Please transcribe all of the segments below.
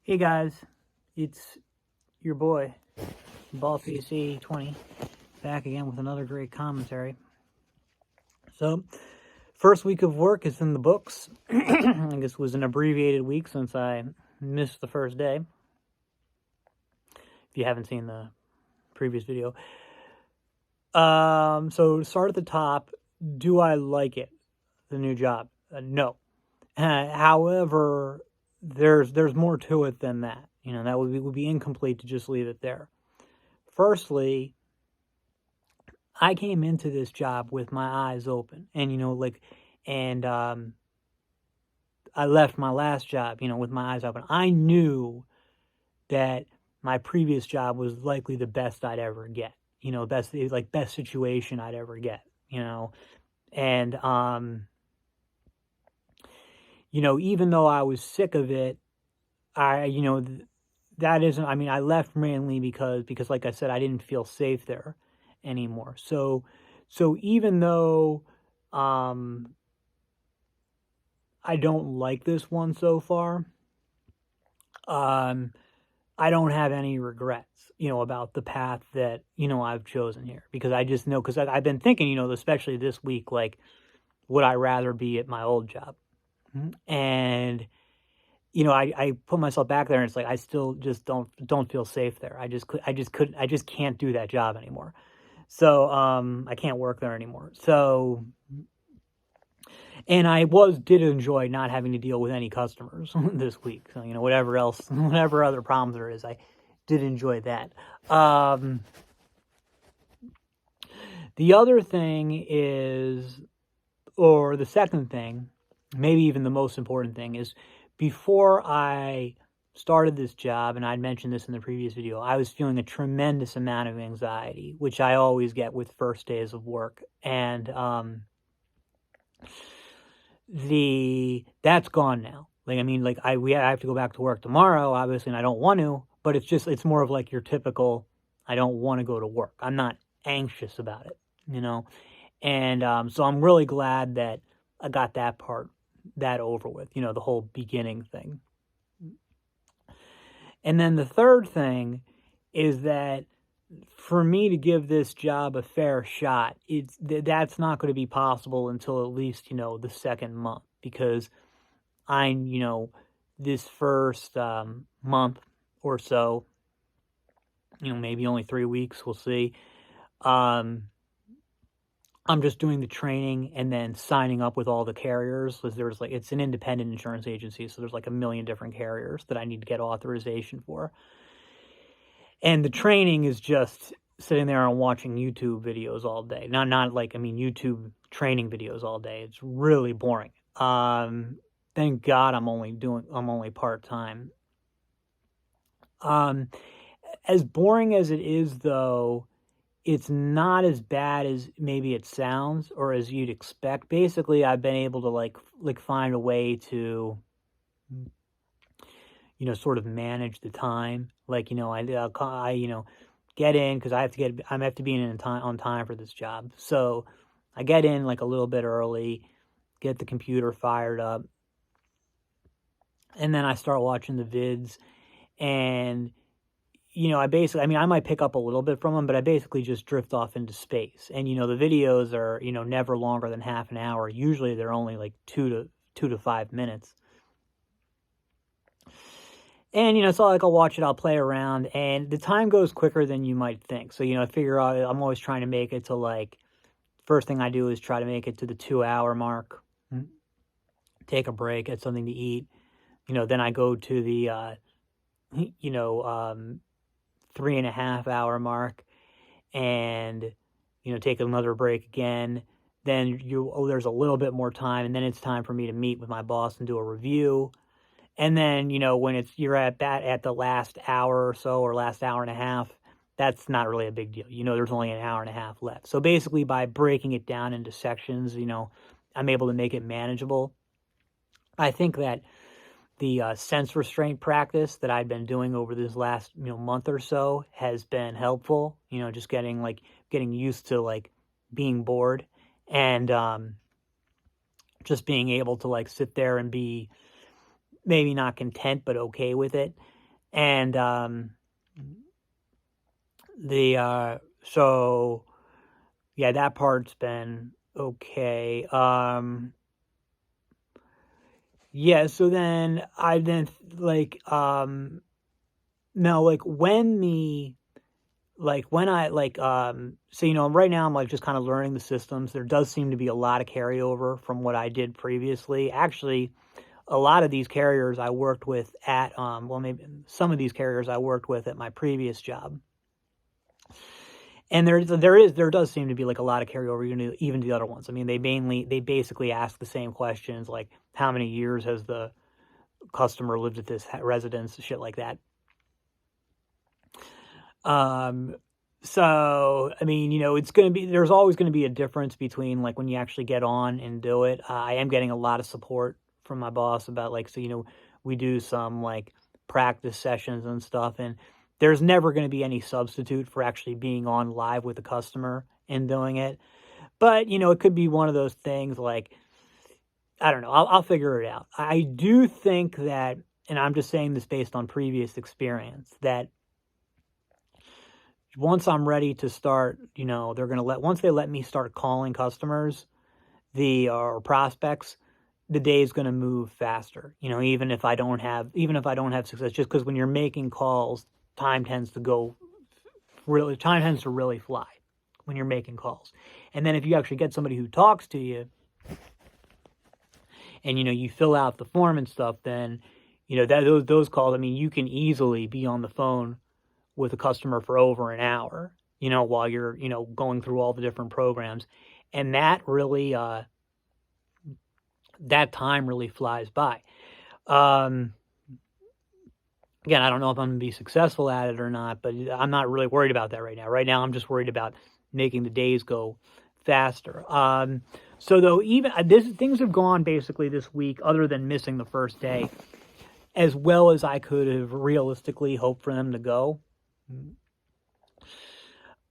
Hey guys, it's your boy, BallPC20, back again with another great commentary. So, first week of work is in the books. I guess it was an abbreviated week since I missed the first day. If you haven't seen the previous video. So start at the top. Do I like it? The new job? No. However, there's more to it than that. You know, that would be incomplete to just leave it there. Firstly, I came into this job with my eyes open, and I left my last job, with my eyes open. I knew that my previous job was likely the best I'd ever get. Best situation I'd ever get. And even though I was sick of it, that isn't. I mean, I left mainly because like I said, I didn't feel safe there anymore. So even though I don't like this one so far, I don't have any regrets, about the path that, I've chosen here, because I just know, because I've been thinking, especially this week, like, would I rather be at my old job? And, I put myself back there, and it's like, I still just don't feel safe there. I just can't do that job anymore. So, I can't work there anymore. So, and I did enjoy not having to deal with any customers this week. So, whatever other problems there is, I did enjoy that. The other thing is, or the second thing, maybe even the most important thing, is before I started this job, and I'd mentioned this in the previous video, I was feeling a tremendous amount of anxiety, which I always get with first days of work. And that's gone now. Like, I mean, like I have to go back to work tomorrow, obviously, and I don't want to, but it's more of like your typical, I don't want to go to work. I'm not anxious about it, And so I'm really glad that I got that over with, the whole beginning thing. And then the third thing is that for me to give this job a fair shot, that's not going to be possible until at least, the second month, because this first month or so, maybe only 3 weeks, we'll see. I'm just doing the training and then signing up with all the carriers, because it's an independent insurance agency, so there's like a million different carriers that I need to get authorization for. And the training is just sitting there and watching YouTube videos all day. YouTube training videos all day. It's really boring. Thank God I'm only part-time. As boring as it is, though, it's not as bad as maybe it sounds, or as you'd expect. Basically, I've been able to like find a way to, sort of manage the time. Like, I get in, because I have to be in on time for this job. So I get in like a little bit early, get the computer fired up, and then I start watching the vids. And I might pick up a little bit from them, but I basically just drift off into space. And, the videos are, never longer than half an hour. Usually they're only like 2 to 5 minutes. And, so like I'll watch it, I'll play around, and the time goes quicker than you might think. So, I figure out I'm always trying to make it to, like, first thing I do is try to make it to the 2-hour mark, take a break, get something to eat. Then I go to the, 3.5-hour mark, and take another break again. Then there's a little bit more time, and then it's time for me to meet with my boss and do a review. And then when you're at the last hour or so, or last hour and a half, that's not really a big deal. There's only an hour and a half left. So basically, by breaking it down into sections, I'm able to make it manageable. I think that the sense restraint practice that I've been doing over this last month or so has been helpful. Just getting used to like being bored, and just being able to like sit there and be maybe not content but okay with it. And so yeah, that part's been okay. Yeah, so then I then like no, like when I so right now I'm like just kind of learning the systems. There does seem to be a lot of carryover from what I did previously. Actually, a lot of these carriers I worked with at well, maybe some of these carriers I worked with at my previous job. And there does seem to be like a lot of carryover even to the other ones. I mean, they basically ask the same questions, like how many years has the customer lived at this residence, shit like that. So I mean, there's always going to be a difference between like when you actually get on and do it. I am getting a lot of support from my boss about like, so we do some like practice sessions and stuff, and there's never going to be any substitute for actually being on live with the customer and doing it. But it could be one of those things like, I don't know, I'll figure it out. I do think that, and I'm just saying this based on previous experience, that once I'm ready to start, they're going to once they let me start calling customers, or prospects, the day is going to move faster. Even if I don't have success, just because when you're making calls, time tends to really fly when you're making calls. And then if you actually get somebody who talks to you and, you fill out the form and stuff, then, those calls, I mean, you can easily be on the phone with a customer for over an hour, while you're, going through all the different programs. And that really, that time really flies by. Again, I don't know if I'm going to be successful at it or not, but I'm not really worried about that right now. Right now, I'm just worried about making the days go faster. So though, even things have gone basically this week, other than missing the first day, as well as I could have realistically hoped for them to go.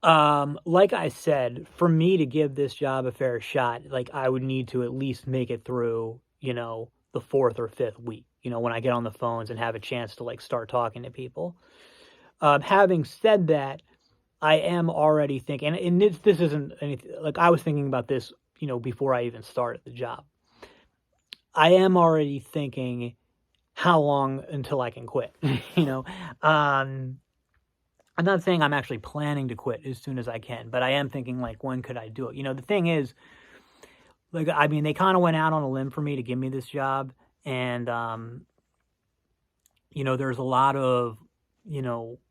Like I said, for me to give this job a fair shot, like I would need to at least make it through, the fourth or fifth week, when I get on the phones and have a chance to like start talking to people. Having said that, I am already thinking, and this isn't anything, like I was thinking about this, before I even started the job. I am already thinking how long until I can quit, I'm not saying I'm actually planning to quit as soon as I can, but I am thinking like, when could I do it? The thing is, like, I mean, they kind of went out on a limb for me to give me this job, and there's a lot of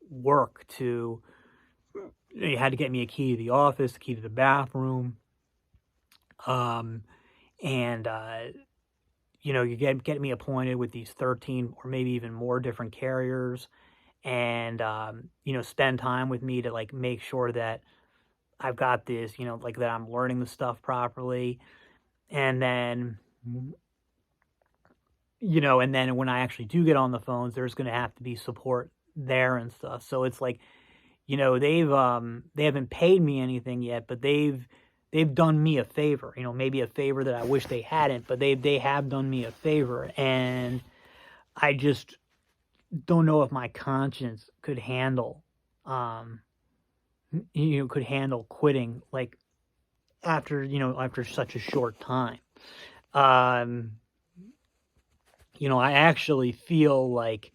work to. You had to get me a key to the office, a key to the bathroom, and you get me appointed with these 13 or maybe even more different carriers, and spend time with me to like make sure that I've got this, like that I'm learning the stuff properly. And then and then when I actually do get on the phones, there's going to have to be support there and stuff. So it's like, they haven't paid me anything yet, but they've done me a favor, maybe a favor that I wish they hadn't, but they have done me a favor, and I just don't know if my conscience could handle quitting like after such a short time. I actually feel like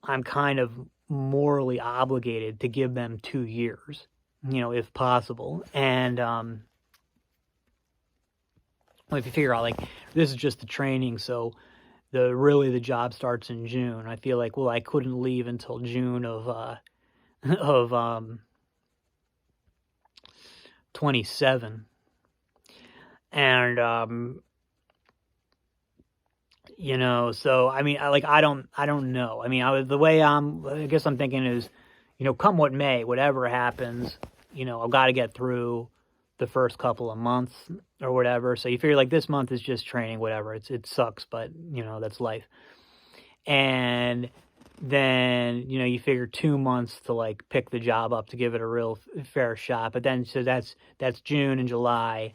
I'm kind of morally obligated to give them 2 years, if possible. And if you figure out like this is just the training, so the job starts in June. I feel like, well, I couldn't leave until June of 27. And so I mean, I don't know. I mean, I guess I'm thinking is, come what may, whatever happens, I've got to get through the first couple of months or whatever. So you figure like this month is just training, whatever. It sucks, but that's life. And then, you figure 2 months to like pick the job up to give it a real fair shot. But then, so that's June and July.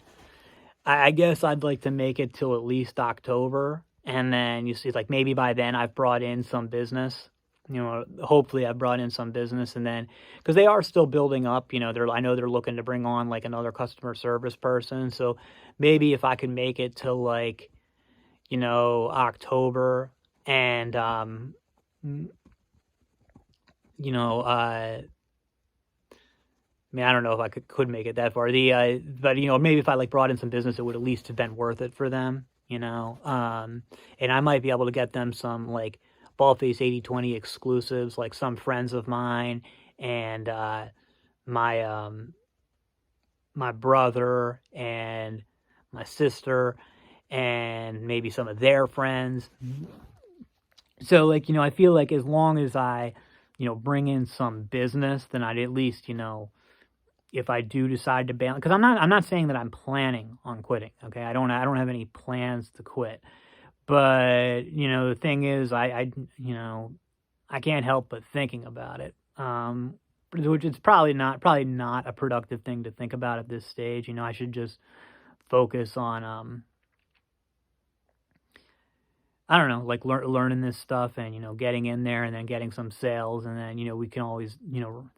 I guess I'd like to make it till at least October. And then you see like maybe by then I've brought in some business hopefully I brought in some business, and then because they are still building up, I know they're looking to bring on like another customer service person. So maybe if I could make it to like, October, and you know, uh, I mean, I don't know if I could make it that far. But maybe if I like brought in some business, it would at least have been worth it for them. And I might be able to get them some like Baldface 80/20 exclusives, like some friends of mine and my my brother and my sister and maybe some of their friends. So like, I feel like as long as I, bring in some business, then I'd at least, if I do decide to bail, because I'm not saying that I'm planning on quitting. Okay, I don't have any plans to quit. But the thing is, I can't help but thinking about it. Which is probably not a productive thing to think about at this stage. I should just focus on I don't know, like learning this stuff and, getting in there and then getting some sales. And then, we can always,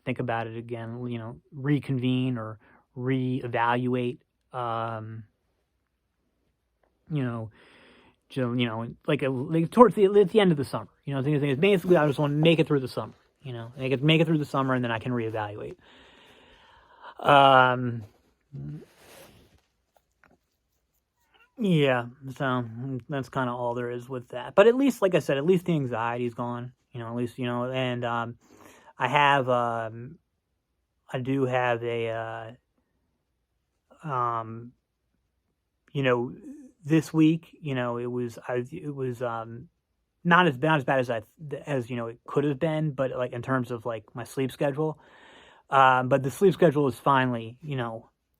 think about it again, reconvene or reevaluate, you know, like towards at the end of the summer. The thing is basically I just want to make it through the summer, make it through the summer, and then I can reevaluate. Yeah, so that's kind of all there is with that. But at least, like I said, at least the anxiety's gone. At least and I have I do have a this week, it was not as bad as it could have been, but like in terms of like my sleep schedule. But the sleep schedule is finally,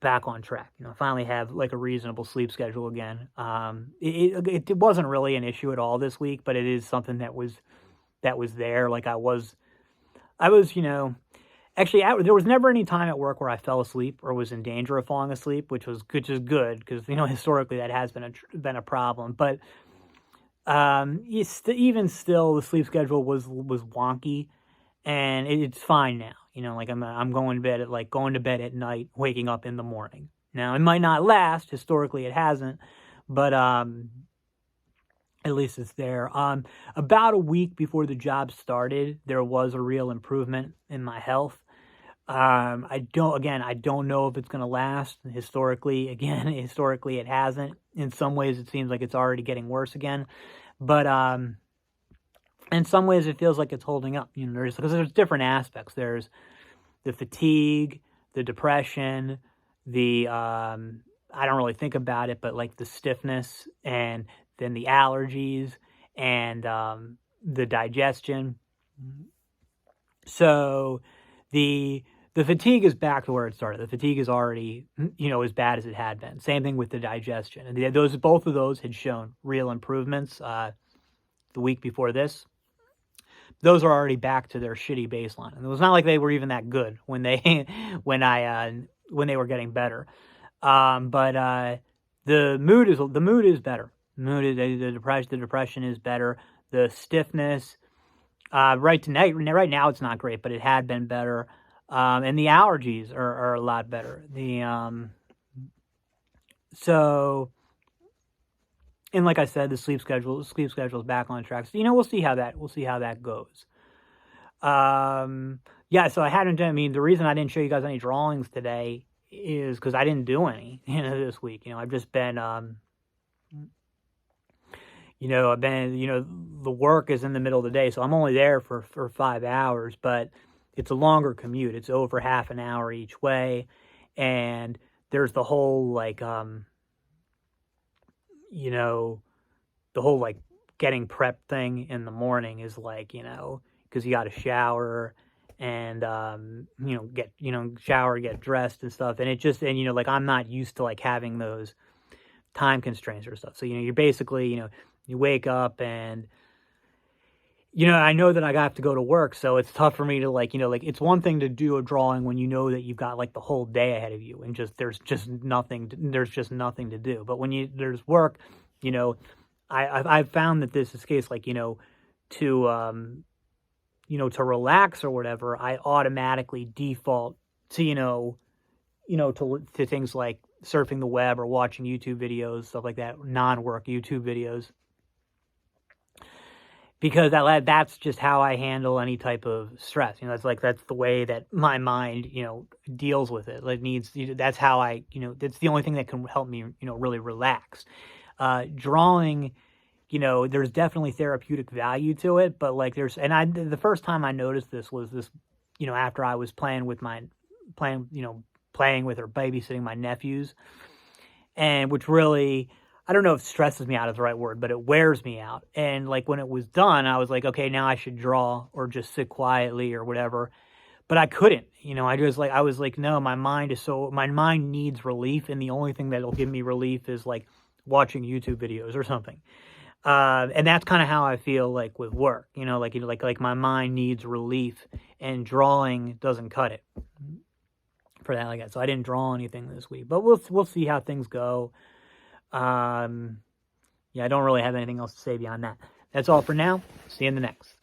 back on track. Finally have like a reasonable sleep schedule again. It wasn't really an issue at all this week, but it is something that was there. Like I was, actually there was never any time at work where I fell asleep or was in danger of falling asleep, which is good because historically that has been a problem. But even still, the sleep schedule was wonky, and it's fine now. Like I'm going to bed at night, waking up in the morning. Now it might not last. Historically, it hasn't, but at least it's there. About a week before the job started, there was a real improvement in my health. I don't know if it's going to last. Historically, it hasn't. In some ways, it seems like it's already getting worse again, but in some ways, it feels like it's holding up. Because there's different aspects. There's the fatigue, the depression, the I don't really think about it, but like the stiffness, and then the allergies and the digestion. So the fatigue is back to where it started. The fatigue is already, as bad as it had been. Same thing with the digestion, and both of those had shown real improvements the week before this. Those are already back to their shitty baseline, and it was not like they were even that good when they when they were getting better. But the mood is better. The depression is better. The stiffness, right now it's not great, but it had been better. And the allergies are a lot better. And like I said, the sleep schedule is back on track. So we'll see how that goes. Yeah. So I hadn't done. I mean, the reason I didn't show you guys any drawings today is because I didn't do any, this week. I've just been, I've been, the work is in the middle of the day, so I'm only there for 5 hours, but it's a longer commute. It's over half an hour each way, and there's the whole like, the whole like getting prep thing in the morning is like, because you got to shower and, get dressed and stuff. And it just, and, like, I'm not used to like having those time constraints or stuff. So, you're basically, you wake up and, I know that I have to go to work. So it's tough for me to like, it's one thing to do a drawing when you know that you've got like the whole day ahead of you and there's just nothing to do. But when there's work, I've found that this is the case, like, to, to relax or whatever, I automatically default to, to things like surfing the web or watching YouTube videos, stuff like that, non-work YouTube videos. Because that's just how I handle any type of stress. That's the way that my mind, deals with it. That's how that's the only thing that can help me, really relax. Drawing, there's definitely therapeutic value to it, but the first time I noticed this was after I was playing with or babysitting my nephews, and which really, I don't know if stresses me out is the right word, but it wears me out. And when it was done, I was like, okay, now I should draw or just sit quietly or whatever. But I couldn't, I was like, no, my mind needs relief. And the only thing that'll give me relief is watching YouTube videos or something. And that's kind of how I feel with work, like my mind needs relief, and drawing doesn't cut it for that. So I didn't draw anything this week, but we'll see how things go. Yeah, I don't really have anything else to say beyond that. That's all for now. See you in the next.